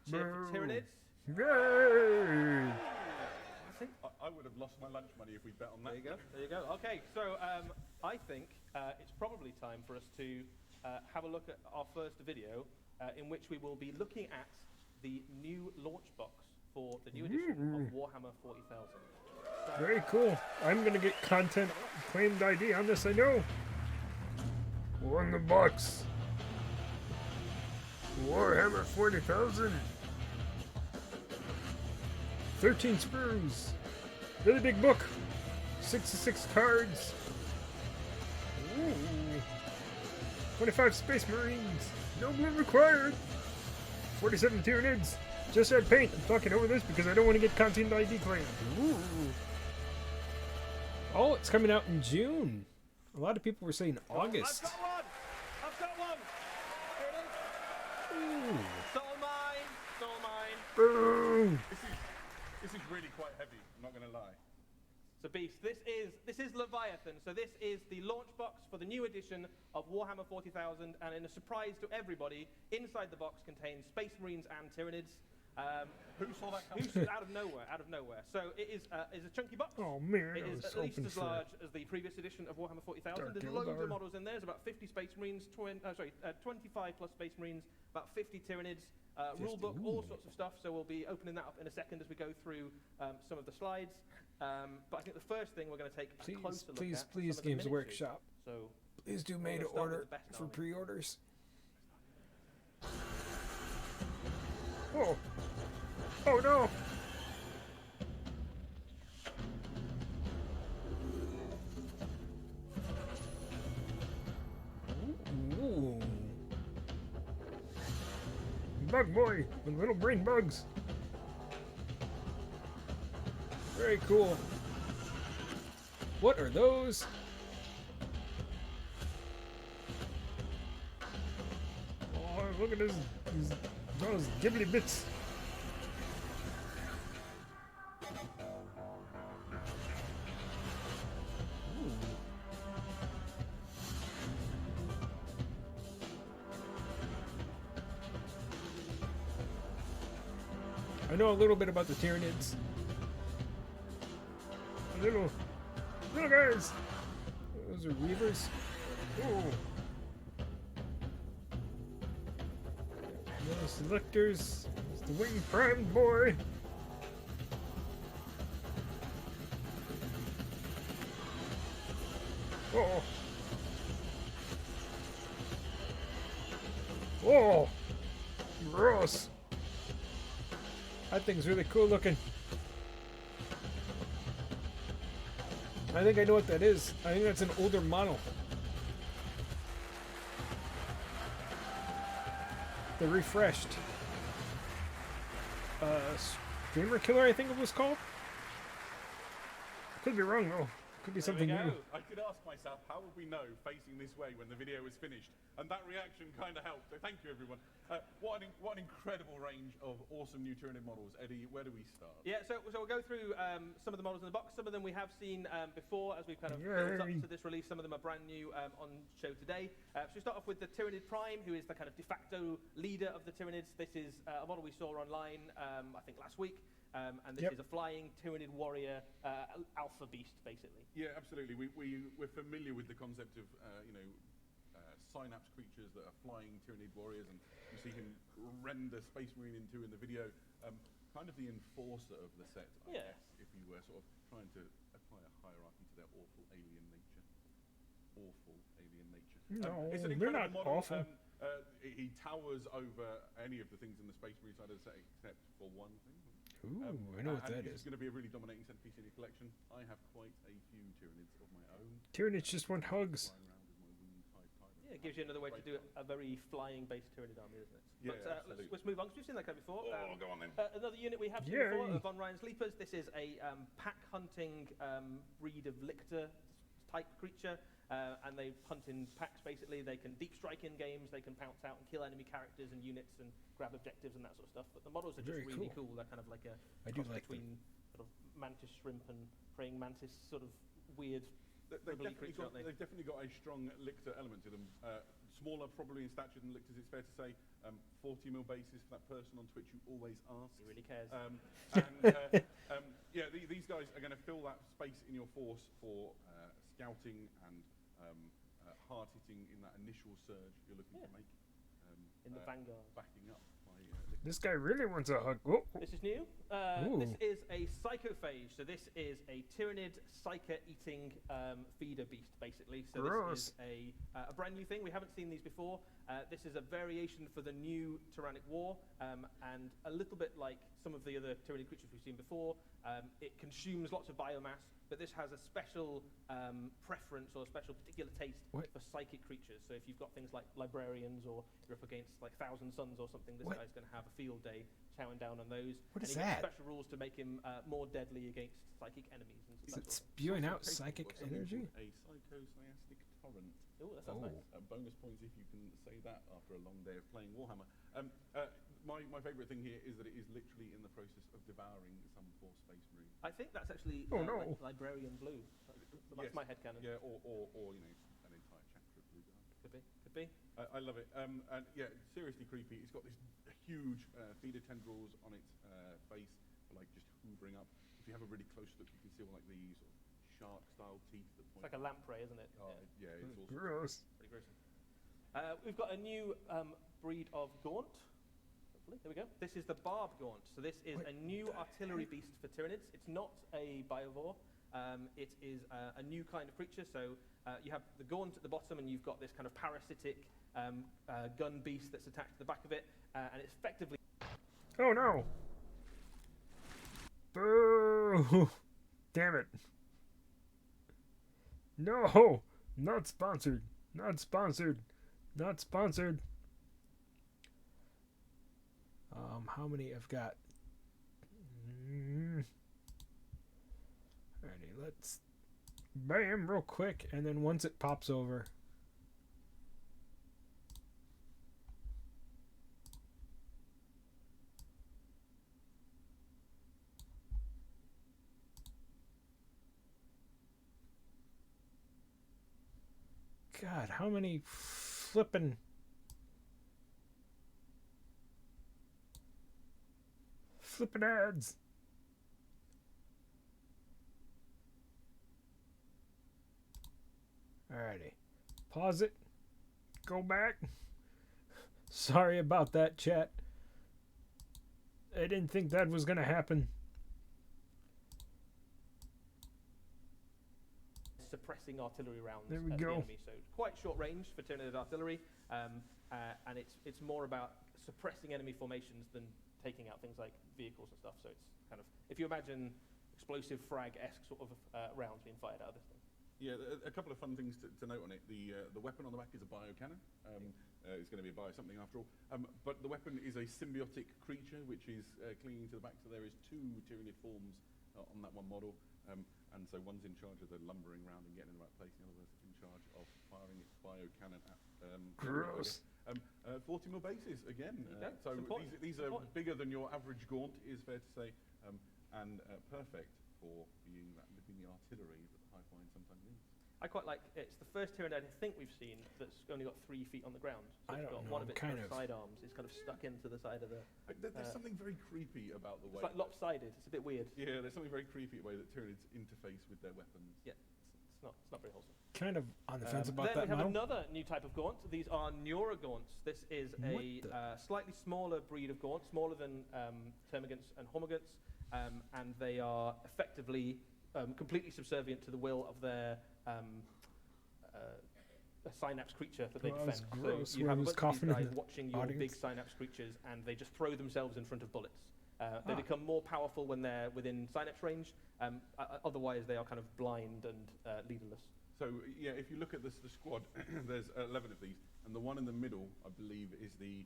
Cheer for Tyranids. Yay! I think. I would have lost my lunch money if we bet on that. There you go. There you go. Okay, so I think it's probably time for us to have a look at our first video, in which we will be looking at the new launch box for the new edition of Warhammer 40,000. So, Very cool. I'm gonna get content claimed ID on this, I know. On the box. Warhammer 40,000. 13 screws. Really big book. 66 cards. Ooh. 25 Space Marines. No blue required. 47 Tyranids. Just add paint. I'm talking over this because I don't want to get content ID claimed. Ooh. Oh, it's coming out in June. A lot of people were saying August. I've got one! I've got one! Here it is. Ooh. Stole mine! Stole mine! Boom. This is really quite heavy, I'm not going to lie. So Beast, this is Leviathan. So this is the launch box for the new edition of Warhammer 40,000, and in a surprise to everybody, inside the box contains Space Marines and Tyranids. Who saw that coming? Out of nowhere, out of nowhere. So it is a chunky box. Oh man, It I is was at least hoping as for large as the previous edition of Warhammer 40,000. Dark There's loads Eldar. of models in there. There's about 50 Space Marines, 25 plus Space Marines, about 50 Tyranids, rule book, all sorts of stuff. So we'll be opening that up in a second as we go through some of the slides. But I think the first thing we're going to take a closer look at. please, some of the Games miniatures. Workshop. So Please do made to start with order the best for army. pre-orders. Oh! Oh no! Ooh. Bug boy with little brain bugs. Very cool. What are those? Oh, look at those gibbly bits. I know a little bit about the Tyranids. Little guys. Those are Reavers. Ooh. No selectors. It's the wing prime boy. Oh. Oh. Gross. That thing's really cool looking. I think I know what that is. I think that's an older model. The refreshed. Streamer Killer, I think it was called. Could be wrong though. Could be something new. I could ask myself, how would we know facing this way when the video was finished? And that reaction kind of helped. So thank you, everyone. What an incredible range of awesome new Tyranid models. Eddie, where do we start? Yeah, so we'll go through some of the models in the box. Some of them we have seen before as we've kind of built up to this release. Some of them are brand new on show today. So we start off with the Tyranid Prime, who is the kind of de facto leader of the Tyranids. This is a model we saw online, I think last week. And this is a flying Tyranid warrior alpha beast, basically. Yeah, absolutely. We're familiar with the concept of, synapse creatures that are flying Tyranid warriors, and you see him render Space Marine into in the video. Kind of the enforcer of the set, I guess, if you were sort of trying to apply a hierarchy to their awful alien nature. Awful alien nature. No, It's an they're not incredible model. awful. He towers over any of the things in the Space Marine side of the set, except for one thing. Ooh, I know what that It's is. going to be a really dominating centerpiece in your collection. I have quite a few Tyranids of my own. Tyranids just want hugs. Flying around with my winged Hive Tyrant. Yeah, it gives you another way to do a very flying-based Tyranid army, doesn't it? Yeah, But absolutely. let's move on, because we've seen that guy before. Oh, go on then. Another unit we have seen Yay. before, Von Ryan's Leapers. This is a pack-hunting breed of lictor-type creature, and they hunt in packs, basically. They can deep strike in games, they can pounce out and kill enemy characters and units and grab objectives and that sort of stuff. But the models are just Very really cool. cool. They're kind of like a I do cross like them. between sort of mantis shrimp and praying mantis, sort of weird They've Cribbly definitely, creature, aren't they? they've definitely got a strong lictor element to them. smaller probably in stature than Lictors, it's fair to say. 40 mil bases for that person on Twitch who always asks. He really cares. Yeah, these guys are going to fill that space in your force for scouting and hard hitting in that initial surge you're looking to make. In the vanguard. Backing up by This guy really wants a hug. Whoa. This is new. This is a psychophage. So this is a Tyranid psycho-eating feeder beast, basically. So Gross. this is a brand new thing. We haven't seen these before. This is a variation for the new Tyrannic War, and a little bit like some of the other Tyranid creatures we've seen before. It consumes lots of biomass, but this has a special preference or a special particular taste for psychic creatures. So if you've got things like librarians, or you're up against like Thousand Suns or something, this guy's going to have a field day chowing down on those. What is and he that? gets special rules to make him more deadly against psychic enemies. And Is it spewing out psychic energy? A psychosciastic torrent. Oh, that sounds nice. Bonus points if you can say that after a long day of playing Warhammer. My favourite thing here is that it is literally in the process of devouring some 4 Space Marine. I think that's actually like Librarian Blue. That's my headcanon. Yeah, or you know, an entire chapter of Blue Guard. Could be. I love it. And yeah, seriously creepy. It's got this huge feeder tendrils on its face, like just hoovering up. If you have a really close look, you can see all like the sort of shark-style teeth that point. It's like a lamprey, isn't it? Oh, yeah, it's awesome. Gross. Pretty gruesome. We've got a new breed of Gaunt. Hopefully, there we go. This is the Barb Gaunt. So this is a new artillery beast for Tyranids. It's not a biovore. It is a new kind of creature. So you have the Gaunt at the bottom, and you've got this kind of parasitic gun beast that's attached to the back of it, and it's effectively... Oh no! Boo! Damn it. No! Not sponsored. Not sponsored. Not sponsored. How many I've got? Alrighty, let's bam real quick, and then once it pops over. God, how many flippin' ads? Alrighty. Pause it. Go back. Sorry about that, chat. I didn't think that was going to happen. Suppressing artillery rounds there we at go. the enemy. So quite short range for Tyranid artillery, and it's more about suppressing enemy formations than taking out things like vehicles and stuff. So it's kind of, if you imagine explosive frag-esque sort of rounds being fired out of this thing. Yeah, a couple of fun things to note on it. The weapon on the back is a biocannon. It's going to be a bio something after all. But the weapon is a symbiotic creature which is clinging to the back. So there is 2 Tyranid forms on that one model. And so one's in charge of the lumbering round and getting in the right place, and the other's in charge of firing its biocannon at... Gross. 40 mil bases again. So these are bigger than your average Gaunt, is fair to say, and perfect for being that living artillery that the Highfind sometimes needs. I quite like it's the first Tyranid I think we've seen that's only got 3 feet on the ground. So I it's don't got know, one of its kind of sidearms. It's kind of stuck into the side of the. There's something very creepy about the way. It's like lopsided. It's a bit weird. Yeah, there's something very creepy way that Tyranids interface with their weapons. Yeah, it's not very wholesome. Kind of on the fence about then that. we have model. another new type of Gaunt. These are Neurogaunts. This is a slightly smaller breed of Gaunt, smaller than Termagants and Hormagaunts, and they are effectively completely subservient to the will of their a synapse creature that they defend. Gross. So you have a bunch of these guys watching your audience. big synapse creatures, and they just throw themselves in front of bullets. They become more powerful when they're within synapse range. Otherwise, they are kind of blind and leaderless. So yeah, if you look at the squad, there's 11 of these, and the one in the middle, I believe, is the.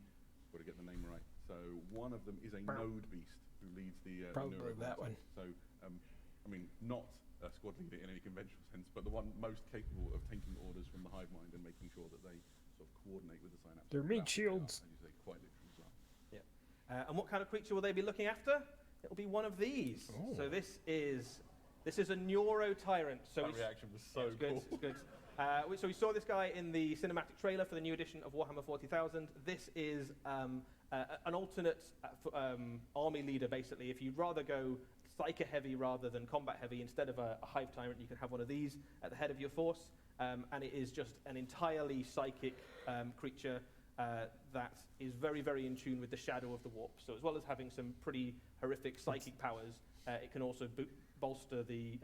Got to get the name right. So one of them is a node beast who leads the. Probably that one. So I mean, not a squad leader in any conventional sense, but the one most capable of taking orders from the hive mind and making sure that they sort of coordinate with the synapse. They're meat shields. As you say, quite literally as well. Yeah. And what kind of creature will they be looking after? It'll be one of these. So this is a Neuro Tyrant. So that reaction was so it's good. cool. It's good. So we saw this guy in the cinematic trailer for the new edition of Warhammer 40,000. This is an alternate army leader, basically. If you'd rather go Psyker heavy rather than combat heavy, instead of a Hive Tyrant, you can have one of these at the head of your force. And it is just an entirely psychic creature that is very, very in tune with the shadow of the warp. So as well as having some pretty horrific psychic powers, it can also bolster the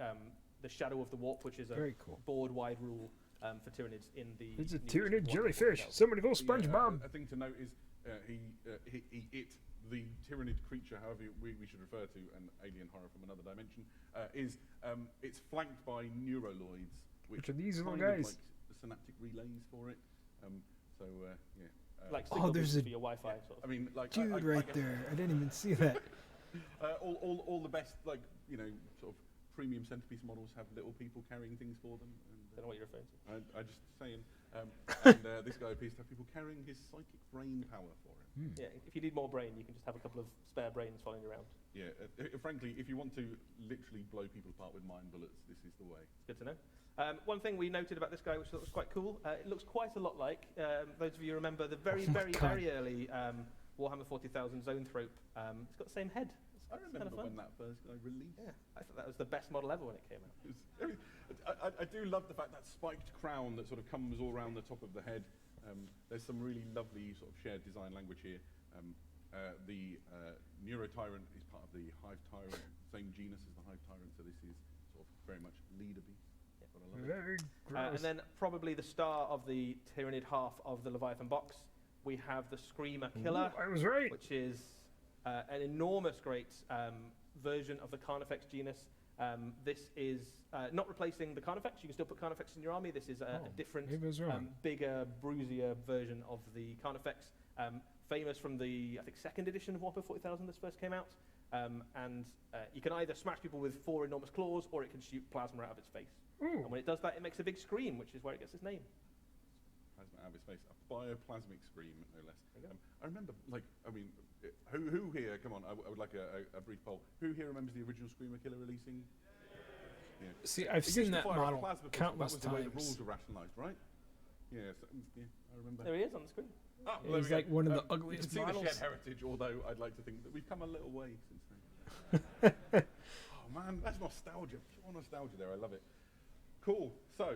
shadow of the warp, which is a board-wide rule for Tyranids in the... It's a Tyranid jellyfish. Somebody call SpongeBob. A thing to note is the Tyranid creature, however we should refer to an alien horror from another dimension, it's flanked by neuroloids, which are these little kind guys? of like the synaptic relays for it. Like signal there's for your Wi-Fi. Sort of. I mean, like dude right there. I didn't even see that. all the best, like, sort of premium centerpiece models have little people carrying things for them. And, I don't know what you're referring to. I just saying. And this guy appears to have people carrying his psychic brain power for him. Yeah, if you need more brain, you can just have a couple of spare brains following around. Yeah, frankly, if you want to literally blow people apart with mind bullets, this is the way. It's good to know. One thing we noted about this guy, which was quite cool, it looks quite a lot like, those of you who remember the very early Warhammer 40,000 Zoanthrope. It's got the same head. I remember when that first guy released. Yeah, I thought that was the best model ever when it came out. I do love the fact that spiked crown that sort of comes all around the top of the head. There's some really lovely sort of shared design language here. The Neurotyrant is part of the Hive Tyrant, same genus as the Hive Tyrant, so this is sort of very much leader beast. Very gross. And then probably the star of the Tyranid half of the Leviathan box, we have the Screamer Killer. Ooh, I was right. Which is an enormous great version of the Carnifex genus. This is not replacing the Carnifex. You can still put Carnifex in your army. This is a different, bigger, bruisier version of the Carnifex. Famous from the, I think, 2nd edition of Warhammer 40,000 this first came out. And you can either smash people with 4 enormous claws, or it can shoot plasma out of its face. Ooh. And when it does that, it makes a big scream, which is where it gets its name. Plasma out of its face. A bioplasmic scream, no less. I remember, like, I mean, who here, come on, I would like a brief poll. Who here remembers the original Screamer Killer releasing? Yeah. See, I've seen that model countless times. That was the way the rules were rationalised, right? Yeah, I remember. There he is on the screen. Oh, he's like one of the ugliest you can models. see the shared heritage, although I'd like to think that we've come a little way since then. Oh man, that's nostalgia. Pure nostalgia there, I love it. Cool, so...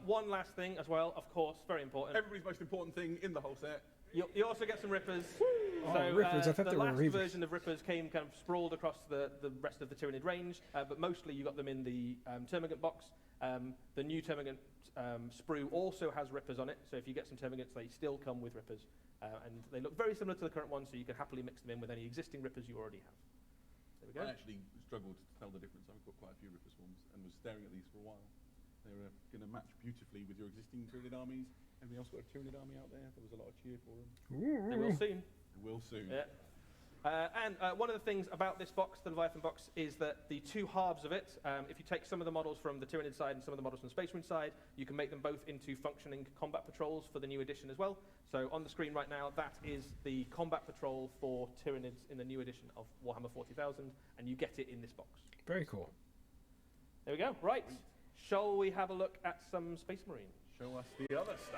one last thing as well, of course, very important. Everybody's most important thing in the whole set. You also get some Rippers. So, Rippers, I thought the they were last Reavers. version of Rippers came kind of sprawled across the rest of the Tyranid range, but mostly you got them in the Termagant box. The new Termagant sprue also has Rippers on it, so if you get some Termagants, they still come with Rippers. And they look very similar to the current one, so you can happily mix them in with any existing Rippers you already have. There we go. I actually struggled to tell the difference. I've got quite a few Ripper swarms and was staring at these for a while. They're going to match beautifully with your existing Tyranid armies. Anybody else got a Tyranid army out there? There was a lot of cheer for them. They will soon. They will soon. Yeah. And one of the things about this box, the Leviathan box, is that the 2 halves of it, if you take some of the models from the Tyranid side and some of the models from the Space Marine side, you can make them both into functioning combat patrols for the new edition as well. So on the screen right now, that is the combat patrol for Tyranids in the new edition of Warhammer 40,000, and you get it in this box. Very cool. There we go. Right. Shall we have a look at some Space Marines? Show us the other stuff.